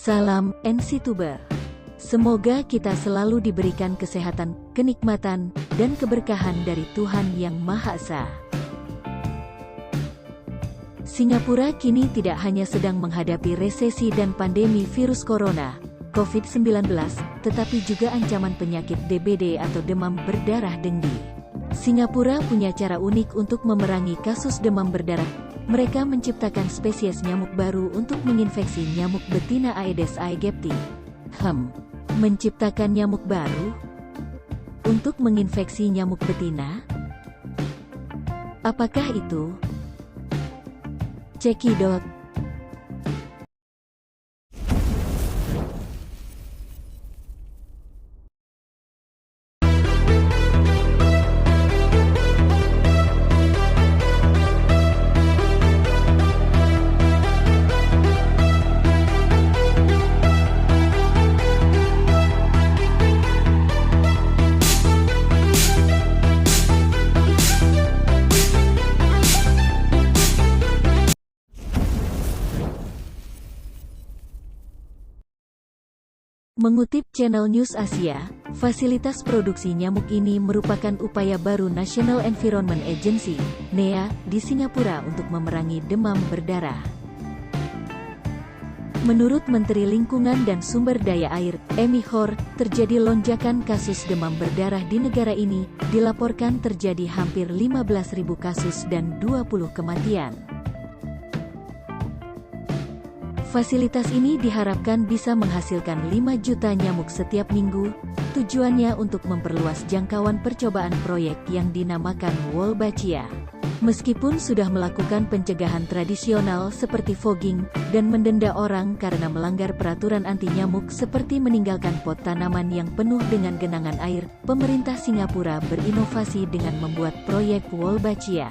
Salam NCTuber. Semoga kita selalu diberikan kesehatan, kenikmatan, dan keberkahan dari Tuhan Yang Maha Esa. Singapura kini tidak hanya sedang menghadapi resesi dan pandemi virus corona, COVID-19, tetapi juga ancaman penyakit DBD atau demam berdarah denggi. Singapura punya cara unik untuk memerangi kasus demam berdarah. Mereka menciptakan spesies nyamuk baru untuk menginfeksi nyamuk betina Aedes aegypti. Menciptakan nyamuk baru untuk menginfeksi nyamuk betina? Apakah itu? Cekidot. Mengutip Channel News Asia, fasilitas produksi nyamuk ini merupakan upaya baru National Environment Agency, NEA, di Singapura untuk memerangi demam berdarah. Menurut Menteri Lingkungan dan Sumber Daya Air, Amy Hor, terjadi lonjakan kasus demam berdarah di negara ini, dilaporkan terjadi hampir 15.000 kasus dan 20 kematian. Fasilitas ini diharapkan bisa menghasilkan 5 juta nyamuk setiap minggu, tujuannya untuk memperluas jangkauan percobaan proyek yang dinamakan Wolbachia. Meskipun sudah melakukan pencegahan tradisional seperti fogging, dan mendenda orang karena melanggar peraturan anti nyamuk seperti meninggalkan pot tanaman yang penuh dengan genangan air, pemerintah Singapura berinovasi dengan membuat proyek Wolbachia.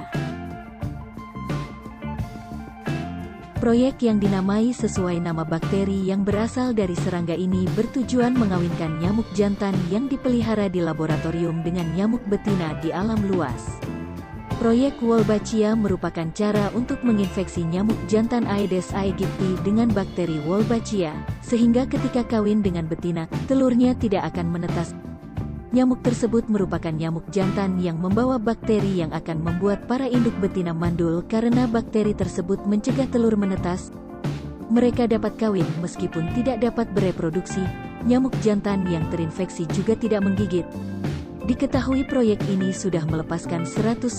Proyek yang dinamai sesuai nama bakteri yang berasal dari serangga ini bertujuan mengawinkan nyamuk jantan yang dipelihara di laboratorium dengan nyamuk betina di alam luas. Proyek Wolbachia merupakan cara untuk menginfeksi nyamuk jantan Aedes aegypti dengan bakteri Wolbachia, sehingga ketika kawin dengan betina, telurnya tidak akan menetas. Nyamuk tersebut merupakan nyamuk jantan yang membawa bakteri yang akan membuat para induk betina mandul karena bakteri tersebut mencegah telur menetas. Mereka dapat kawin meskipun tidak dapat bereproduksi. Nyamuk jantan yang terinfeksi juga tidak menggigit. Diketahui proyek ini sudah melepaskan 150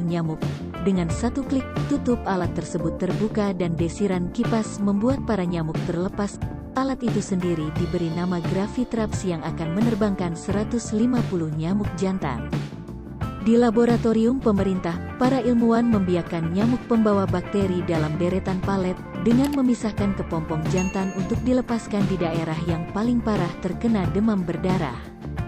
nyamuk. Dengan satu klik, tutup alat tersebut terbuka dan desiran kipas membuat para nyamuk terlepas. Alat itu sendiri diberi nama Gravitraps yang akan menerbangkan 150 nyamuk jantan. Di laboratorium pemerintah, para ilmuwan membiarkan nyamuk pembawa bakteri dalam deretan palet, dengan memisahkan kepompong jantan untuk dilepaskan di daerah yang paling parah terkena demam berdarah.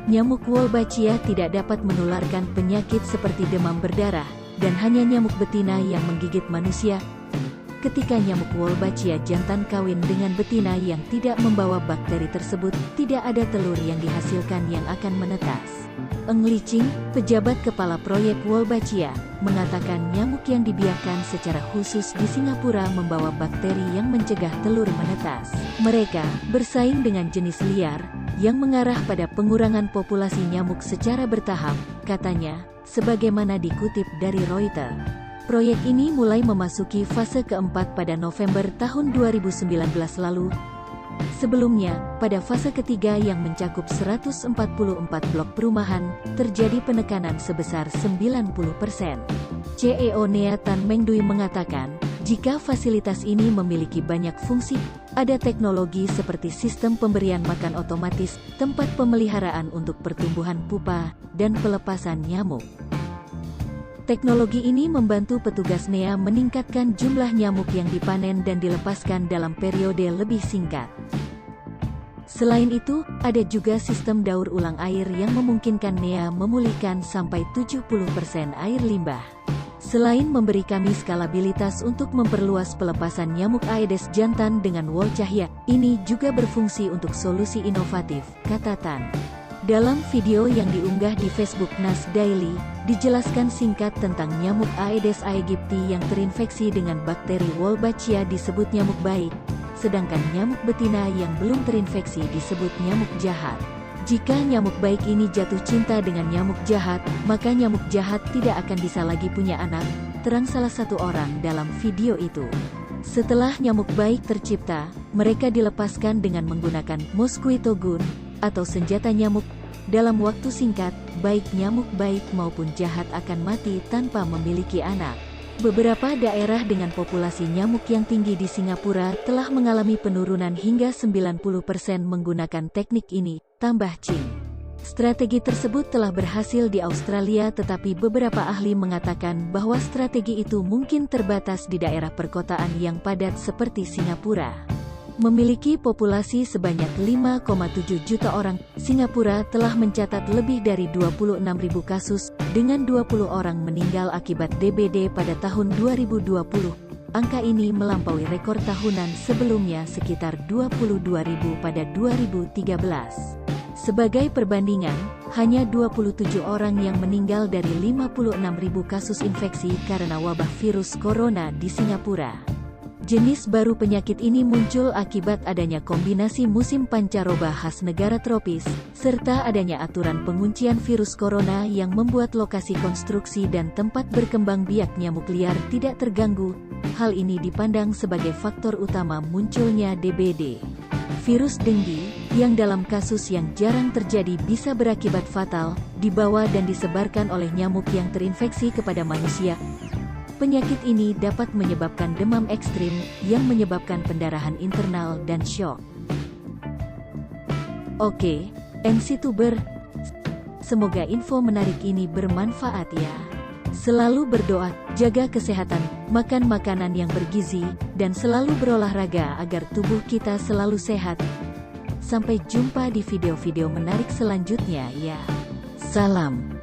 Nyamuk Wolbachia tidak dapat menularkan penyakit seperti demam berdarah, dan hanya nyamuk betina yang menggigit manusia. Ketika nyamuk Wolbachia jantan kawin dengan betina yang tidak membawa bakteri tersebut, tidak ada telur yang dihasilkan yang akan menetas. Eng Licing, pejabat kepala proyek Wolbachia, mengatakan nyamuk yang dibiarkan secara khusus di Singapura membawa bakteri yang mencegah telur menetas. Mereka bersaing dengan jenis liar, yang mengarah pada pengurangan populasi nyamuk secara bertahap, katanya, sebagaimana dikutip dari Reuters. Proyek ini mulai memasuki fase keempat pada November tahun 2019 lalu. Sebelumnya, pada fase ketiga yang mencakup 144 blok perumahan, terjadi penekanan sebesar 90%. CEO NEA Tan Mengdui mengatakan, jika fasilitas ini memiliki banyak fungsi, ada teknologi seperti sistem pemberian makan otomatis, tempat pemeliharaan untuk pertumbuhan pupa, dan pelepasan nyamuk. Teknologi ini membantu petugas NEA meningkatkan jumlah nyamuk yang dipanen dan dilepaskan dalam periode lebih singkat. Selain itu, ada juga sistem daur ulang air yang memungkinkan NEA memulihkan sampai 70% air limbah. Selain memberi kami skalabilitas untuk memperluas pelepasan nyamuk Aedes jantan dengan Wolbachia, ini juga berfungsi untuk solusi inovatif, kata Tan. Dalam video yang diunggah di Facebook Nas Daily, dijelaskan singkat tentang nyamuk Aedes aegypti yang terinfeksi dengan bakteri Wolbachia disebut nyamuk baik. sedangkan nyamuk betina yang belum terinfeksi disebut nyamuk jahat. Jika nyamuk baik ini jatuh cinta dengan nyamuk jahat, maka nyamuk jahat tidak akan bisa lagi punya anak, terang salah satu orang dalam video itu. Setelah nyamuk baik tercipta, mereka dilepaskan dengan menggunakan mosquito gun, atau senjata nyamuk. Dalam waktu singkat, baik nyamuk baik maupun jahat akan mati tanpa memiliki anak. Beberapa daerah dengan populasi nyamuk yang tinggi di Singapura telah mengalami penurunan hingga 90% menggunakan teknik ini, tambah Ching. Strategi tersebut telah berhasil di Australia, tetapi beberapa ahli mengatakan bahwa strategi itu mungkin terbatas di daerah perkotaan yang padat seperti Singapura. Memiliki populasi sebanyak 5,7 juta orang, Singapura telah mencatat lebih dari 26.000 kasus, dengan 20 orang meninggal akibat DBD pada tahun 2020. Angka ini melampaui rekor tahunan sebelumnya sekitar 22.000 pada 2013. Sebagai perbandingan, hanya 27 orang yang meninggal dari 56.000 kasus infeksi karena wabah virus corona di Singapura. Jenis baru penyakit ini muncul akibat adanya kombinasi musim pancaroba khas negara tropis, serta adanya aturan penguncian virus corona yang membuat lokasi konstruksi dan tempat berkembang biak nyamuk liar tidak terganggu. Hal ini dipandang sebagai faktor utama munculnya DBD. Virus denggi, yang dalam kasus yang jarang terjadi bisa berakibat fatal, dibawa dan disebarkan oleh nyamuk yang terinfeksi kepada manusia. Penyakit ini dapat menyebabkan demam ekstrim, yang menyebabkan pendarahan internal dan syok. Oke, MC Tuber, semoga info menarik ini bermanfaat ya. Selalu berdoa, jaga kesehatan, makan makanan yang bergizi, dan selalu berolahraga agar tubuh kita selalu sehat. Sampai jumpa di video-video menarik selanjutnya ya. Salam.